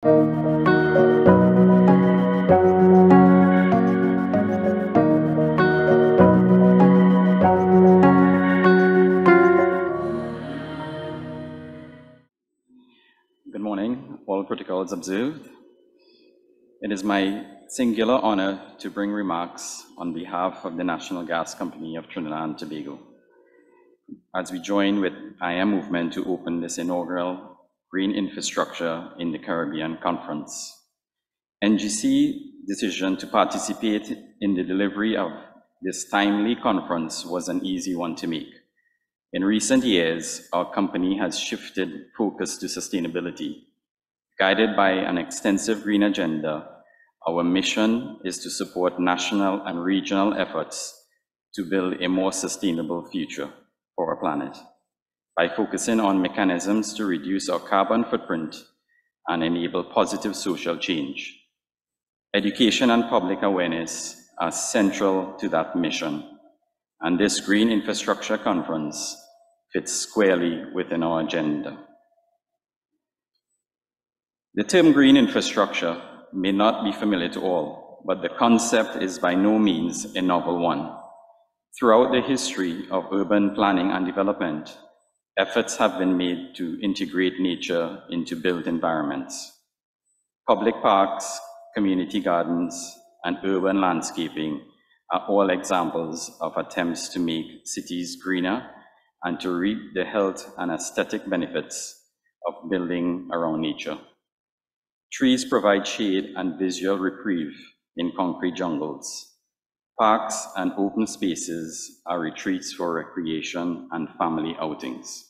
Good morning, all protocols observed. It is my singular honor to bring remarks on behalf of the National Gas Company of Trinidad and Tobago, as we join with IAM movement to open this inaugural Green Infrastructure in the Caribbean Conference. NGC's decision to participate in the delivery of this timely conference was an easy one to make. In recent years, our company has shifted focus to sustainability. Guided by an extensive green agenda, our mission is to support national and regional efforts to build a more sustainable future for our planet by focusing on mechanisms to reduce our carbon footprint and enable positive social change. Education and public awareness are central to that mission, and this Green Infrastructure Conference fits squarely within our agenda. The term green infrastructure may not be familiar to all, but the concept is by no means a novel one. Throughout the history of urban planning and development, efforts have been made to integrate nature into built environments. Public parks, community gardens, and urban landscaping are all examples of attempts to make cities greener and to reap the health and aesthetic benefits of building around nature. Trees provide shade and visual reprieve in concrete jungles. Parks and open spaces are retreats for recreation and family outings.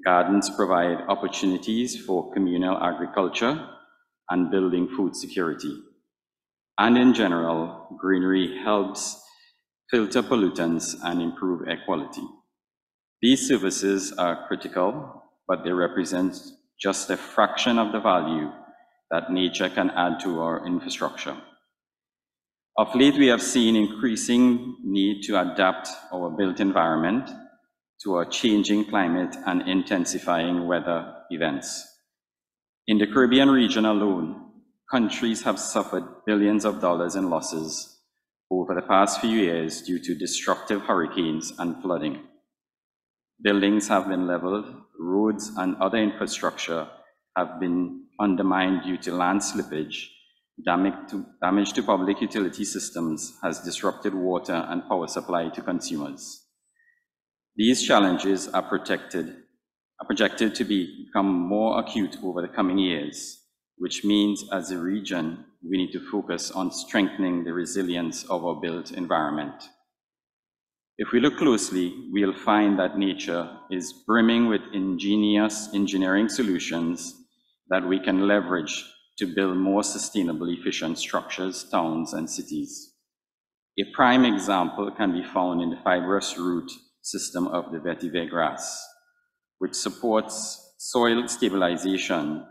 Gardens provide opportunities for communal agriculture and building food security. And in general, greenery helps filter pollutants and improve air quality. These services are critical, but they represent just a fraction of the value that nature can add to our infrastructure. Of late, we have seen increasing need to adapt our built environment to our changing climate and intensifying weather events. In the Caribbean region alone, countries have suffered billions of dollars in losses over the past few years due to destructive hurricanes and flooding. Buildings have been leveled, roads and other infrastructure have been undermined due to land slippage. Damage to public utility systems has disrupted water and power supply to consumers. These challenges are projected to become more acute over the coming years, which means as a region, we need to focus on strengthening the resilience of our built environment. If we look closely, we'll find that nature is brimming with ingenious engineering solutions that we can leverage to build more sustainably efficient structures, towns, and cities. A prime example can be found in the fibrous root system of the vetiver grass, which supports soil stabilization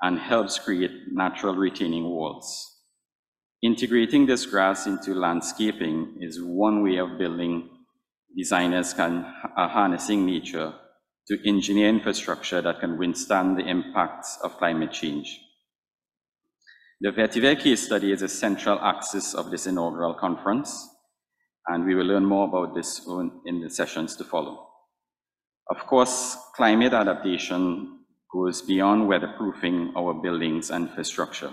and helps create natural retaining walls. Integrating this grass into landscaping is one way of building. Designers are harnessing nature to engineer infrastructure that can withstand the impacts of climate change. The vetiver case study is a central axis of this inaugural conference, and we will learn more about this in the sessions to follow. Of course, climate adaptation goes beyond weatherproofing our buildings and infrastructure.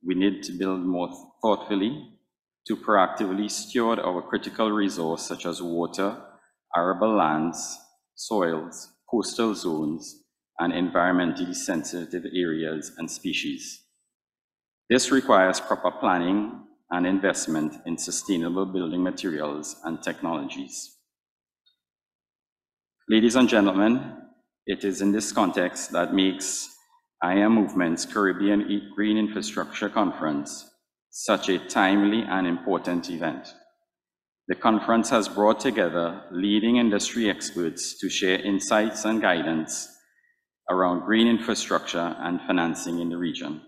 We need to build more thoughtfully to proactively steward our critical resource such as water, arable lands, soils, coastal zones, and environmentally sensitive areas and species. This requires proper planning and investment in sustainable building materials and technologies. Ladies and gentlemen, it is in this context that makes IAM Movement's Caribbean Green Infrastructure Conference such a timely and important event. The conference has brought together leading industry experts to share insights and guidance around green infrastructure and financing in the region.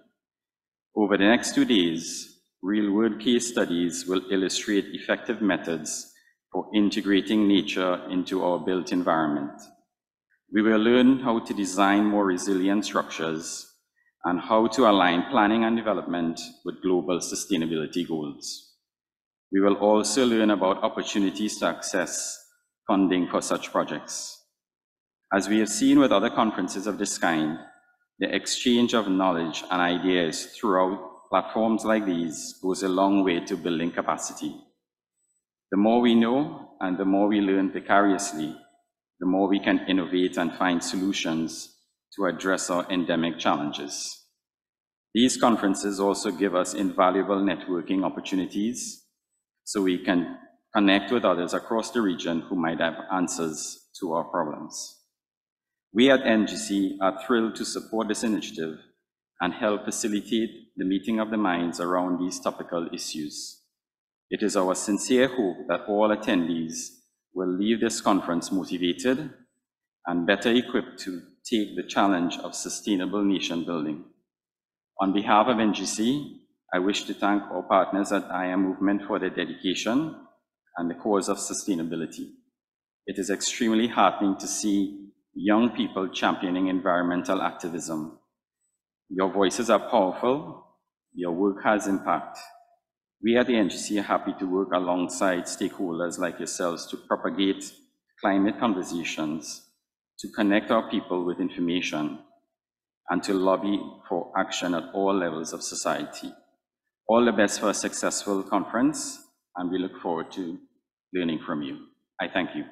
Over the next 2 days, real-world case studies will illustrate effective methods for integrating nature into our built environment. We will learn how to design more resilient structures and how to align planning and development with global sustainability goals. We will also learn about opportunities to access funding for such projects. As we have seen with other conferences of this kind, the exchange of knowledge and ideas throughout platforms like these goes a long way to building capacity. The more we know and the more we learn vicariously, the more we can innovate and find solutions to address our endemic challenges. These conferences also give us invaluable networking opportunities so we can connect with others across the region who might have answers to our problems. We at NGC are thrilled to support this initiative and help facilitate the meeting of the minds around these topical issues. It is our sincere hope that all attendees will leave this conference motivated and better equipped to take the challenge of sustainable nation building. On behalf of NGC, I wish to thank our partners at I Am Movement for their dedication and the cause of sustainability. It is extremely heartening to see young people championing environmental activism. Your voices are powerful, your work has impact. We at the NGC are happy to work alongside stakeholders like yourselves to propagate climate conversations, to connect our people with information, and to lobby for action at all levels of society. All the best for a successful conference, and we look forward to learning from you. I thank you.